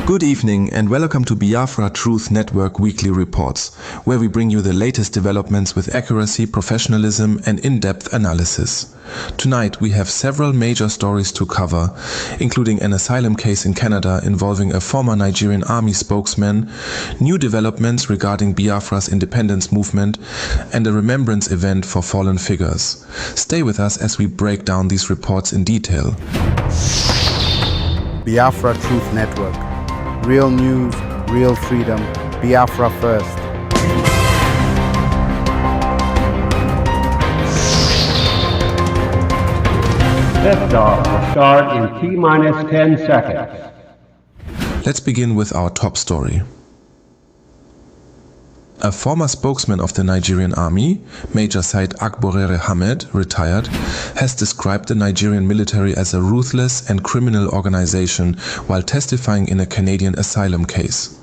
Good evening and welcome to Biafra Truth Network Weekly Reports, where we bring you the latest developments with accuracy, professionalism and in-depth analysis. Tonight we have several major stories to cover, including an asylum case in Canada involving a former Nigerian army spokesman, new developments regarding Biafra's independence movement, and a remembrance event for fallen figures. Stay with us as we break down these reports in detail. Biafra Truth Network. Real news, real freedom, Biafra first. Liftoff will start in T-minus 10 seconds. Let's begin with our top story. A former spokesman of the Nigerian army, Major Said Akborere Hamed, retired, has described the Nigerian military as a ruthless and criminal organization while testifying in a Canadian asylum case.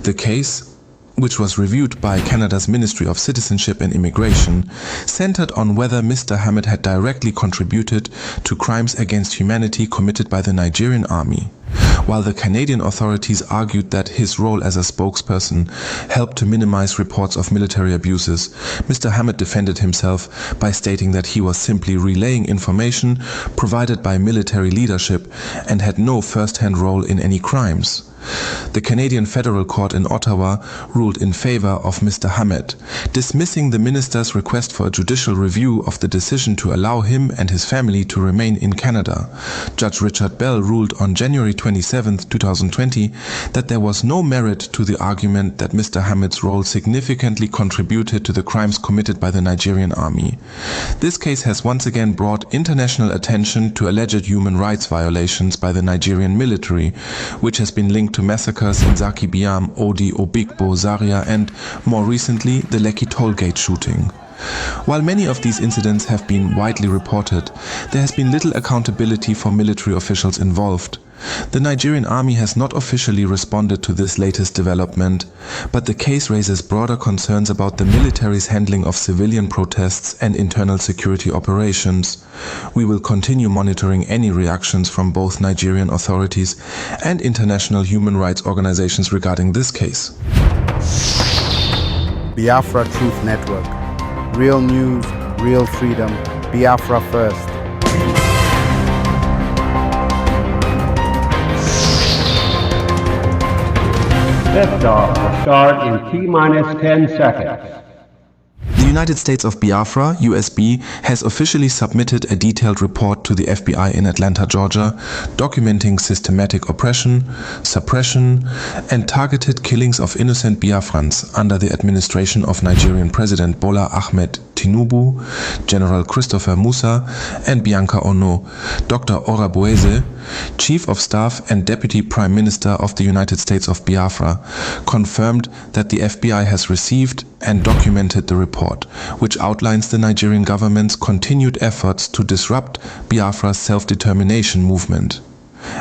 The case, which was reviewed by Canada's Ministry of Citizenship and Immigration, centered on whether Mr. Hamed had directly contributed to crimes against humanity committed by the Nigerian army. While the Canadian authorities argued that his role as a spokesperson helped to minimize reports of military abuses, Mr. Hamed defended himself by stating that he was simply relaying information provided by military leadership and had no first-hand role in any crimes. The Canadian Federal Court in Ottawa ruled in favor of Mr. Hamed, dismissing the minister's request for a judicial review of the decision to allow him and his family to remain in Canada. Judge Richard Bell ruled on January 27, 2020, that there was no merit to the argument that Mr. Hamed's role significantly contributed to the crimes committed by the Nigerian army. This case has once again brought international attention to alleged human rights violations by the Nigerian military, which has been linked to massacres in Zaki Biam, Odi, Obigbo, Zaria and, more recently, the Lekki tollgate shooting. While many of these incidents have been widely reported, there has been little accountability for military officials involved. The Nigerian army has not officially responded to this latest development, but the case raises broader concerns about the military's handling of civilian protests and internal security operations. We will continue monitoring any reactions from both Nigerian authorities and international human rights organizations regarding this case. Biafra Truth Network. Real news, real freedom, Biafra first. Liftoff will start in T-minus 10 seconds. The United States of Biafra, U.S.B, has officially submitted a detailed report to the FBI in Atlanta, Georgia, documenting systematic oppression, suppression, and targeted killings of innocent Biafrans under the administration of Nigerian President Bola Ahmed Tinubu, General Christopher Musa, and Bianca Ono. Dr. Ugoeze, Chief of Staff and Deputy Prime Minister of the United States of Biafra, confirmed that the FBI has received and documented the report, which outlines the Nigerian government's continued efforts to disrupt Biafra's self-determination movement.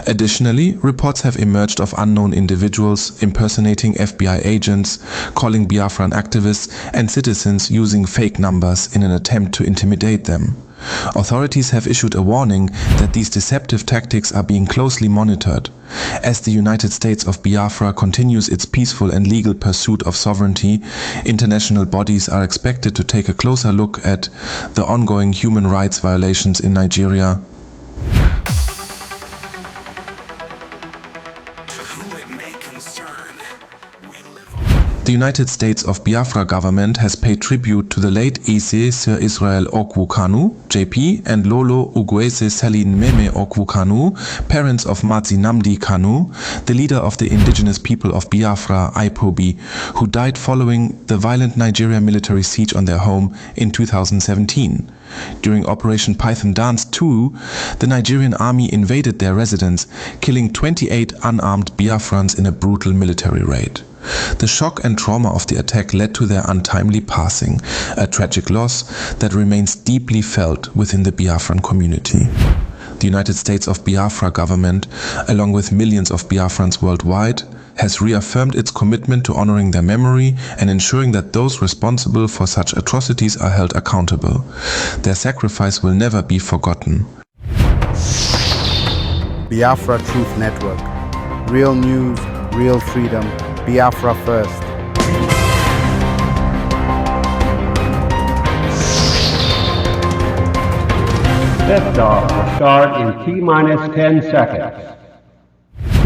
Additionally, reports have emerged of unknown individuals impersonating FBI agents, calling Biafran activists and citizens using fake numbers in an attempt to intimidate them. Authorities have issued a warning that these deceptive tactics are being closely monitored. As the United States of Biafra continues its peaceful and legal pursuit of sovereignty, international bodies are expected to take a closer look at the ongoing human rights violations in Nigeria. The United States of Biafra government has paid tribute to the late Ise Sir Israel Okwu Kanu, JP, and Lolo Ugoeze Sali Nmeme Okwu Kanu, parents of Mazi Nnamdi Kanu, the leader of the indigenous people of Biafra, IPOB, who died following the violent Nigeria military siege on their home in 2017. During Operation Python Dance 2, the Nigerian army invaded their residence, killing 28 unarmed Biafrans in a brutal military raid. The shock and trauma of the attack led to their untimely passing, a tragic loss that remains deeply felt within the Biafran community. The United States of Biafra government, along with millions of Biafrans worldwide, has reaffirmed its commitment to honoring their memory and ensuring that those responsible for such atrocities are held accountable. Their sacrifice will never be forgotten. Biafra Truth Network. Real news, real freedom. Biafra first. Liftoff will start in T-minus 10 seconds.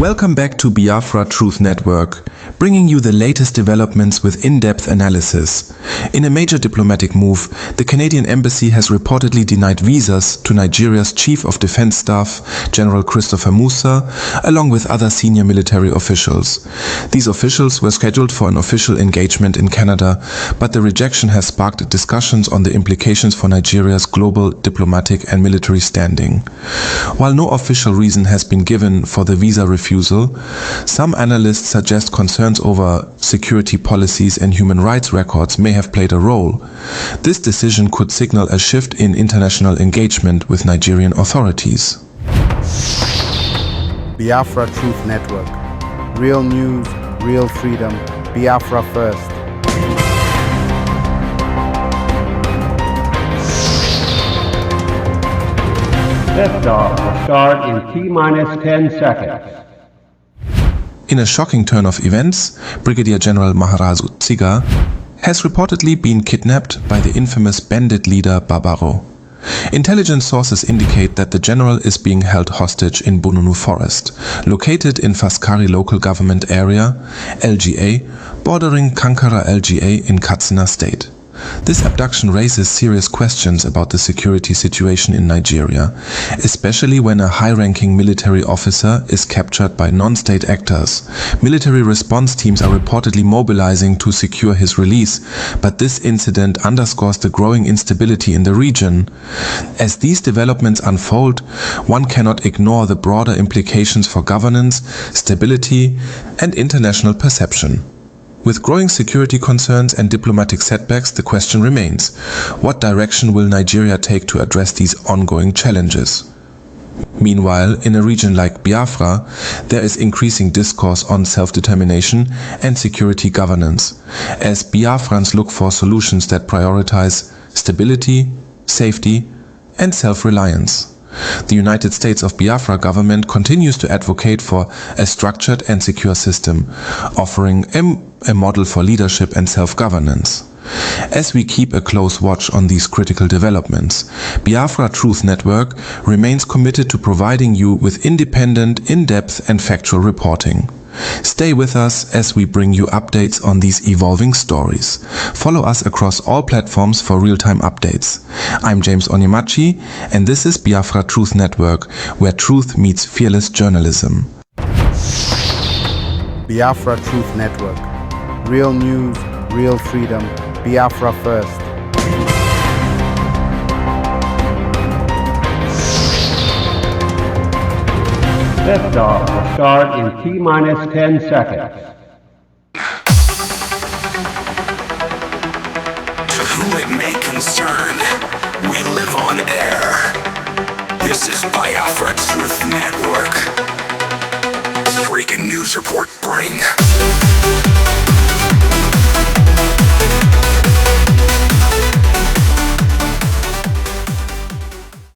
Welcome back to Biafra Truth Network, bringing you the latest developments with in-depth analysis. In a major diplomatic move, the Canadian Embassy has reportedly denied visas to Nigeria's Chief of Defense Staff, General Musa, along with other senior military officials. These officials were scheduled for an official engagement in Canada, but the rejection has sparked discussions on the implications for Nigeria's global diplomatic and military standing. While no official reason has been given for the visa refusal, some analysts suggest concerns over security policies and human rights records may have played a role. This decision could signal a shift in international engagement with Nigerian authorities. Biafra Truth Network. Real news, real freedom. Biafra first. Liftoff will start in T-minus 10 seconds. In a shocking turn of events, Brigadier General Maharazu Tsiga has reportedly been kidnapped by the infamous bandit leader Babaro. Intelligence sources indicate that the general is being held hostage in Bununu Forest, located in Faskari Local Government Area, LGA, bordering Kankara LGA in Katsina State. This abduction raises serious questions about the security situation in Nigeria, especially when a high-ranking military officer is captured by non-state actors. Military response teams are reportedly mobilizing to secure his release, but this incident underscores the growing instability in the region. As these developments unfold, one cannot ignore the broader implications for governance, stability, and international perception. With growing security concerns and diplomatic setbacks, the question remains: what direction will Nigeria take to address these ongoing challenges? Meanwhile, in a region like Biafra, there is increasing discourse on self-determination and security governance, as Biafrans look for solutions that prioritize stability, safety, and self-reliance. The United States of Biafra government continues to advocate for a structured and secure system, offering a model for leadership and self-governance. As we keep a close watch on these critical developments, Biafra Truth Network remains committed to providing you with independent, in-depth and factual reporting. Stay with us as we bring you updates on these evolving stories. Follow us across all platforms for real-time updates. I'm James Onyemachi, and this is Biafra Truth Network, where truth meets fearless journalism. Biafra Truth Network. Real news, real freedom. Biafra first. Liftoff will start in T-minus 10 seconds. To whom it may concern, we live on air. This is Biafra Truth Network. Breaking news report bring.